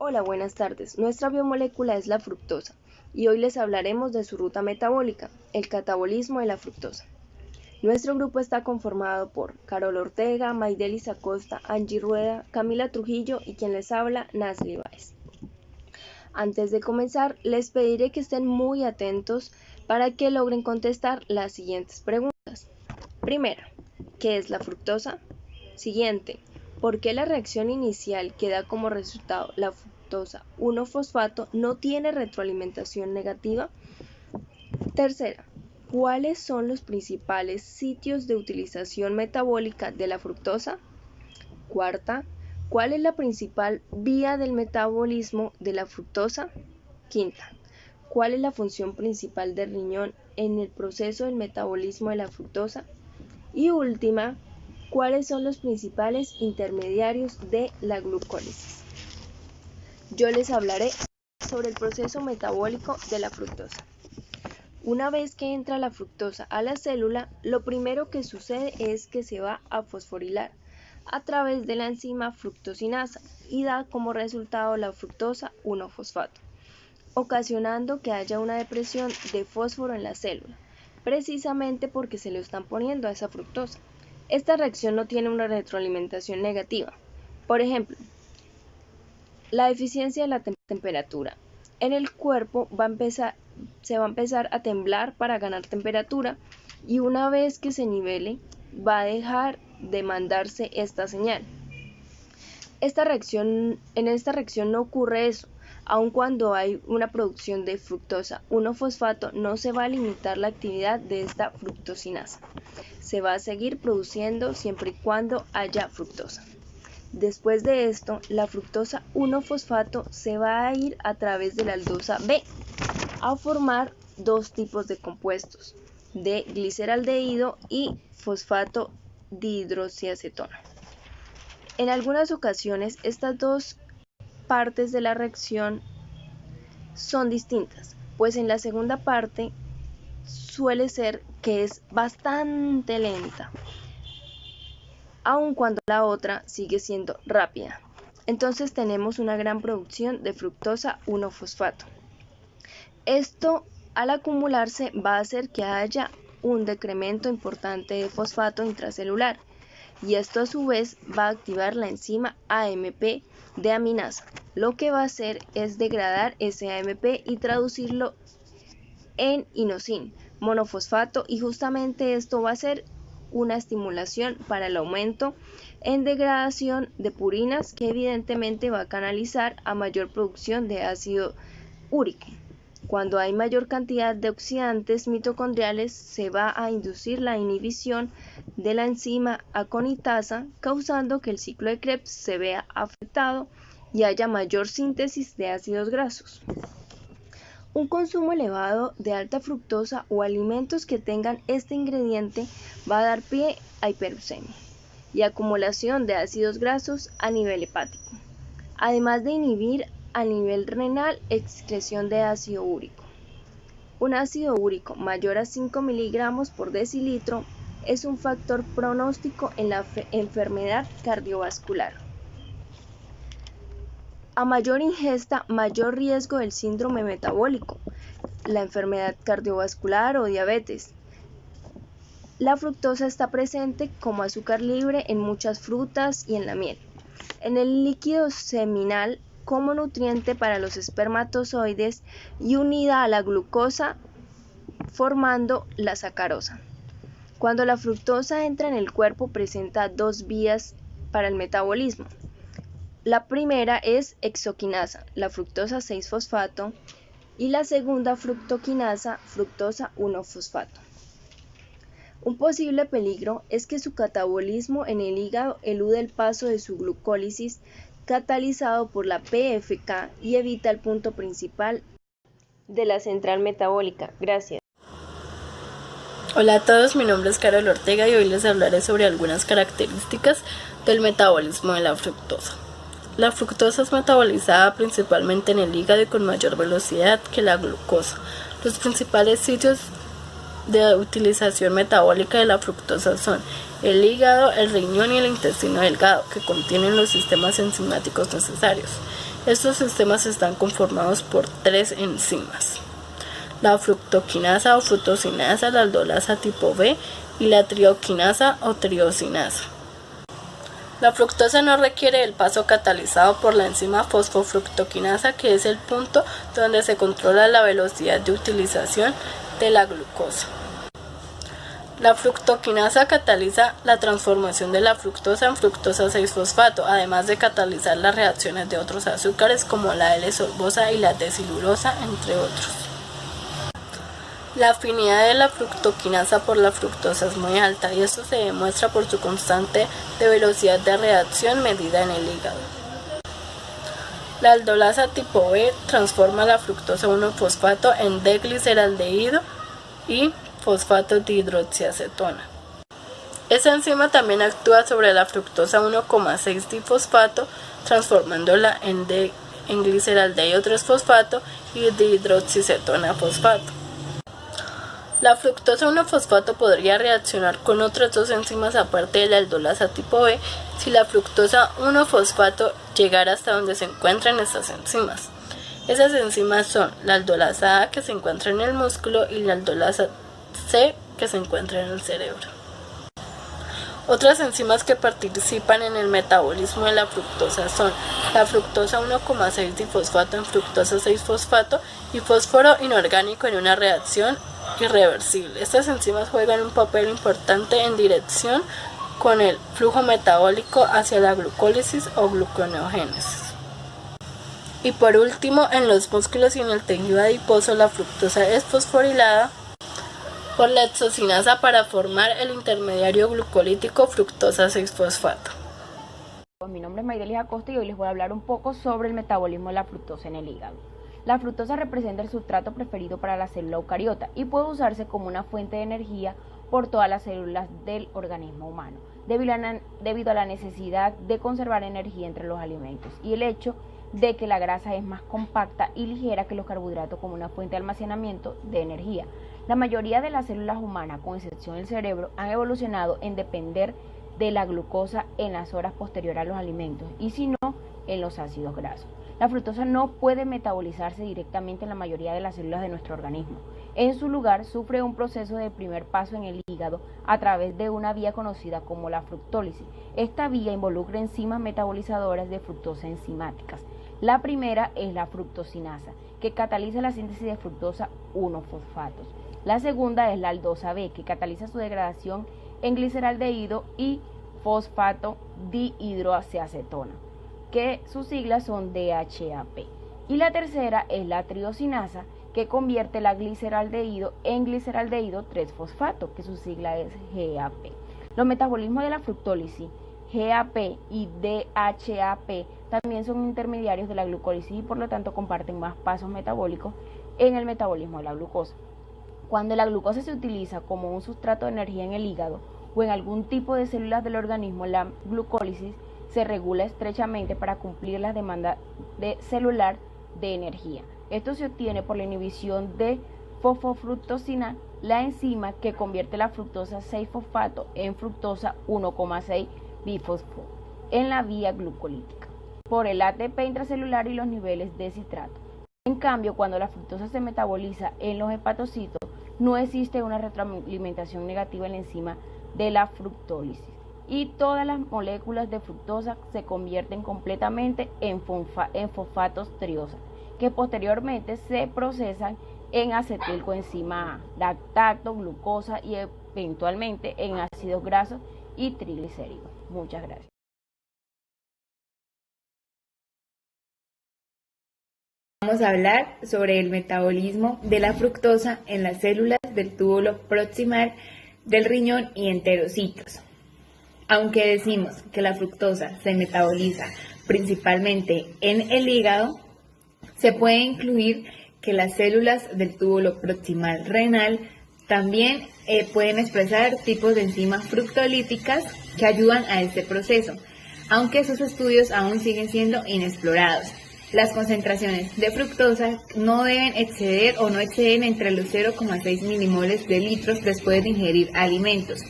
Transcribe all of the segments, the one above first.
Hola, buenas tardes. Nuestra biomolécula es la fructosa y hoy les hablaremos de su ruta metabólica, el catabolismo de la fructosa. Nuestro grupo está conformado por Carol Ortega, Maydelis Acosta, Angie Rueda, Camila Trujillo y quien les habla, Nazli Báez. Antes de comenzar, les pediré que estén muy atentos para que logren contestar las siguientes preguntas. Primera, ¿qué es la fructosa? Siguiente, ¿por qué la reacción inicial que da como resultado la fructosa 1-fosfato no tiene retroalimentación negativa? Tercera, ¿cuáles son los principales sitios de utilización metabólica de la fructosa? Cuarta, ¿cuál es la principal vía del metabolismo de la fructosa? Quinta, ¿cuál es la función principal del riñón en el proceso del metabolismo de la fructosa? Y última, ¿cuáles son los principales intermediarios de la glucólisis? Yo les hablaré sobre el proceso metabólico de la fructosa. Una vez que entra la fructosa a la célula, lo primero que sucede es que se va a fosforilar a través de la enzima fructosinasa y da como resultado la fructosa 1-fosfato, ocasionando que haya una depresión de fósforo en la célula, precisamente porque se lo están poniendo a esa fructosa. Esta reacción no tiene una retroalimentación negativa. Por ejemplo, la deficiencia de la temperatura. En el cuerpo se va a empezar a temblar para ganar temperatura y una vez que se nivele va a dejar de mandarse esta señal. En esta reacción no ocurre eso. Aun cuando hay una producción de fructosa 1-fosfato, no se va a limitar la actividad de esta fructosinasa. Se va a seguir produciendo siempre y cuando haya fructosa. Después de esto, la fructosa 1-fosfato se va a ir a través de la aldosa B a formar dos tipos de compuestos, de gliceraldehído y fosfato dihidroxiacetona. En algunas ocasiones, estas dos partes de la reacción son distintas, pues en la segunda parte suele ser que es bastante lenta, aun cuando la otra sigue siendo rápida. Entonces tenemos una gran producción de fructosa 1-fosfato. Esto, al acumularse, va a hacer que haya un decremento importante de fosfato intracelular, y esto a su vez va a activar la enzima AMP de aminasa. Lo que va a hacer es degradar ese AMP y traducirlo en inosin, monofosfato, y justamente esto va a ser una estimulación para el aumento en degradación de purinas, que evidentemente va a canalizar a mayor producción de ácido úrico. Cuando hay mayor cantidad de oxidantes mitocondriales, se va a inducir la inhibición de la enzima aconitasa, causando que el ciclo de Krebs se vea afectado y haya mayor síntesis de ácidos grasos. Un consumo elevado de alta fructosa o alimentos que tengan este ingrediente va a dar pie a hiperuremia y acumulación de ácidos grasos a nivel hepático, además de inhibir a nivel renal excreción de ácido úrico. Un ácido úrico mayor a 5 miligramos por decilitro es un factor pronóstico en la enfermedad cardiovascular. A mayor ingesta, mayor riesgo del síndrome metabólico, la enfermedad cardiovascular o diabetes. La fructosa está presente como azúcar libre en muchas frutas y en la miel. En el líquido seminal como nutriente para los espermatozoides y unida a la glucosa formando la sacarosa. Cuando la fructosa entra en el cuerpo presenta dos vías para el metabolismo. La primera es exoquinasa, la fructosa 6-fosfato, y la segunda fructoquinasa, fructosa 1-fosfato. Un posible peligro es que su catabolismo en el hígado elude el paso de su glucólisis catalizado por la PFK y evita el punto principal de la central metabólica. Gracias. Hola a todos, mi nombre es Carol Ortega y hoy les hablaré sobre algunas características del metabolismo de la fructosa. La fructosa es metabolizada principalmente en el hígado y con mayor velocidad que la glucosa. Los principales sitios de utilización metabólica de la fructosa son el hígado, el riñón y el intestino delgado, que contienen los sistemas enzimáticos necesarios. Estos sistemas están conformados por 3 enzimas: la fructoquinasa o fructosinasa, la aldolasa tipo B y la trioquinasa o triosinasa. La fructosa no requiere el paso catalizado por la enzima fosfofructoquinasa, que es el punto donde se controla la velocidad de utilización de la glucosa. La fructoquinasa cataliza la transformación de la fructosa en fructosa 6-fosfato, además de catalizar las reacciones de otros azúcares como la L-sorbosa y la D-silulosa, entre otros. La afinidad de la fructoquinasa por la fructosa es muy alta, y esto se demuestra por su constante de velocidad de reacción medida en el hígado. La aldolasa tipo B transforma la fructosa 1-fosfato en D-gliceraldehído y fosfato de hidroxiacetona. Esa enzima también actúa sobre la fructosa 1,6-difosfato, transformándola en gliceraldehído 3-fosfato y dihidroxicetona fosfato. La fructosa 1-fosfato podría reaccionar con otras 2 enzimas aparte de la aldolasa tipo B si la fructosa 1-fosfato llegara hasta donde se encuentran estas enzimas. Esas enzimas son la aldolasa A, que se encuentra en el músculo, y la aldolasa C, que se encuentra en el cerebro. Otras enzimas que participan en el metabolismo de la fructosa son la fructosa 1,6-difosfato en fructosa 6-fosfato y fósforo inorgánico en una reacción irreversible. Estas enzimas juegan un papel importante en dirección con el flujo metabólico hacia la glucólisis o gluconeogénesis. Y por último, en los músculos y en el tejido adiposo, la fructosa es fosforilada por la hexocinasa para formar el intermediario glucolítico fructosa 6-fosfato. Mi nombre es Maydelis Acosta y hoy les voy a hablar un poco sobre el metabolismo de la fructosa en el hígado. La fructosa representa el sustrato preferido para la célula eucariota y puede usarse como una fuente de energía por todas las células del organismo humano, debido a la necesidad de conservar energía entre los alimentos y el hecho de que la grasa es más compacta y ligera que los carbohidratos como una fuente de almacenamiento de energía. La mayoría de las células humanas, con excepción del cerebro, han evolucionado en depender de la glucosa en las horas posteriores a los alimentos y si no, en los ácidos grasos. La fructosa no puede metabolizarse directamente en la mayoría de las células de nuestro organismo. En su lugar, sufre un proceso de primer paso en el hígado a través de una vía conocida como la fructólisis. Esta vía involucra enzimas metabolizadoras de fructosa enzimáticas. La primera es la fructosinasa, que cataliza la síntesis de fructosa 1-fosfatos. La segunda es la aldolasa B, que cataliza su degradación en gliceraldehído y fosfato dihidroxiacetona, que sus siglas son DHAP. Y la tercera es la triosinasa, que convierte la gliceraldehído en gliceraldehído 3-fosfato, que su sigla es GAP. Los metabolismos de la fructólisis, GAP y DHAP, también son intermediarios de la glucólisis y por lo tanto comparten más pasos metabólicos en el metabolismo de la glucosa. Cuando la glucosa se utiliza como un sustrato de energía en el hígado o en algún tipo de células del organismo, la glucólisis se regula estrechamente para cumplir las demandas celular de energía. Esto se obtiene por la inhibición de fosfofructosina, la enzima que convierte la fructosa 6-fosfato en fructosa 1,6-bifosfato en la vía glucolítica, por el ATP intracelular y los niveles de citrato. En cambio, cuando la fructosa se metaboliza en los hepatocitos, no existe una retroalimentación negativa en la enzima de la fructólisis y todas las moléculas de fructosa se convierten completamente en fosfatos triosa, que posteriormente se procesan en acetilcoenzima A, lactato, glucosa y eventualmente en ácidos grasos y triglicéridos. Muchas gracias. Vamos a hablar sobre el metabolismo de la fructosa en las células del túbulo proximal del riñón y enterocitos. Aunque decimos que la fructosa se metaboliza principalmente en el hígado, se puede incluir que las células del túbulo proximal renal también pueden expresar tipos de enzimas fructolíticas que ayudan a este proceso, aunque esos estudios aún siguen siendo inexplorados. Las concentraciones de fructosa no deben exceder o no exceden entre los 0,6 milimoles de litros después de ingerir alimentos.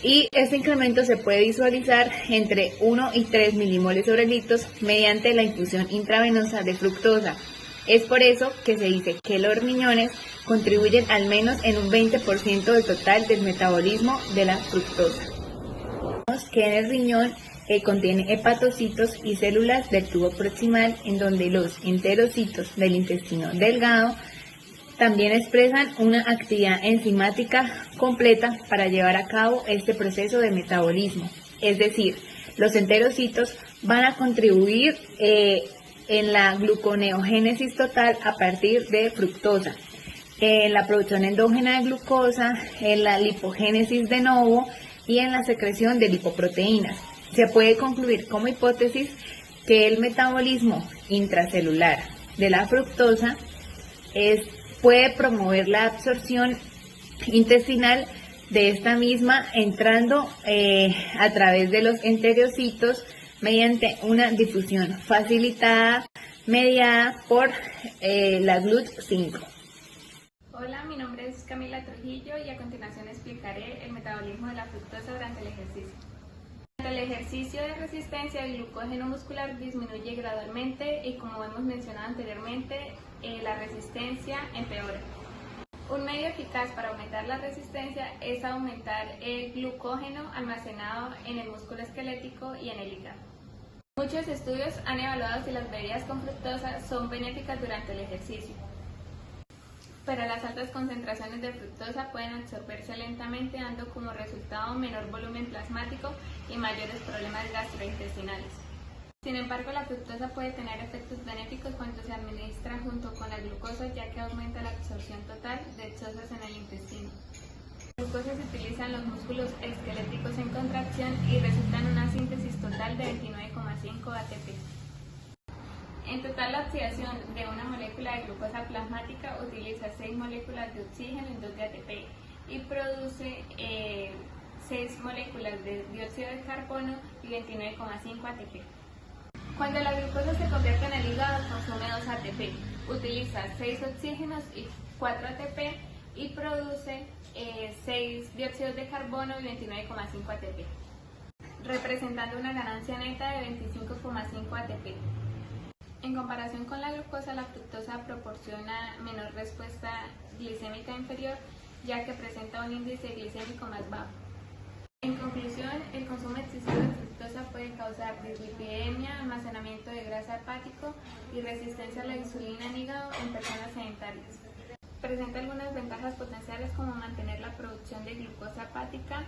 y este incremento se puede visualizar entre 1 y 3 milimoles sobre litros mediante la infusión intravenosa de fructosa. Es por eso que se dice que los riñones contribuyen al menos en un 20% del total del metabolismo de la fructosa. Vemos que en el riñón contiene hepatocitos y células del tubo proximal, en donde los enterocitos del intestino delgado también expresan una actividad enzimática completa para llevar a cabo este proceso de metabolismo. Es decir, los enterocitos van a contribuir en la gluconeogénesis total a partir de fructosa, en la producción endógena de glucosa, en la lipogénesis de novo y en la secreción de lipoproteínas. Se puede concluir como hipótesis que el metabolismo intracelular de la fructosa puede promover la absorción intestinal de esta misma, entrando a través de los enterocitos mediante una difusión facilitada mediada por la GLUT5. Hola, mi nombre es Camila Trujillo y a continuación explicaré el metabolismo de la fructosa durante el ejercicio. Durante el ejercicio de resistencia, el glucógeno muscular disminuye gradualmente y, como hemos mencionado anteriormente, la resistencia empeora. Un medio eficaz para aumentar la resistencia es aumentar el glucógeno almacenado en el músculo esquelético y en el hígado. Muchos estudios han evaluado si las bebidas con fructosa son benéficas durante el ejercicio, pero las altas concentraciones de fructosa pueden absorberse lentamente, dando como resultado menor volumen plasmático y mayores problemas gastrointestinales. Sin embargo, la fructosa puede tener efectos benéficos cuando se administra junto con la glucosa, ya que aumenta la absorción total de exosas en el intestino. La glucosa se utiliza en los músculos esqueléticos en contracción y resulta en una síntesis total de 29,5 ATP. En total, la oxidación de una molécula de glucosa plasmática utiliza 6 moléculas de oxígeno y 2 de ATP y produce 6 moléculas de dióxido de carbono y 29,5 ATP. Cuando la glucosa se convierte en el hígado, consume 2 ATP, utiliza 6 oxígenos y 4 ATP y produce 6 dióxidos de carbono y 29,5 ATP, representando una ganancia neta de 25,5 ATP. En comparación con la glucosa, la fructosa proporciona menor respuesta glicémica inferior, ya que presenta un índice glicémico más bajo. En conclusión, el consumo excesivo de fructosa puede causar dislipidemia, almacenamiento de grasa hepático y resistencia a la insulina en hígado en personas sedentarias. Presenta algunas ventajas potenciales como mantener la producción de glucosa hepática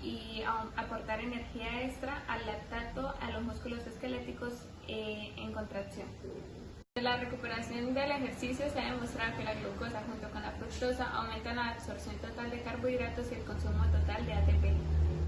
y aportar energía extra al lactato a los músculos esqueléticos en contracción. En la recuperación del ejercicio se ha demostrado que la glucosa junto con la fructosa aumentan la absorción total de carbohidratos y el consumo total de ATP.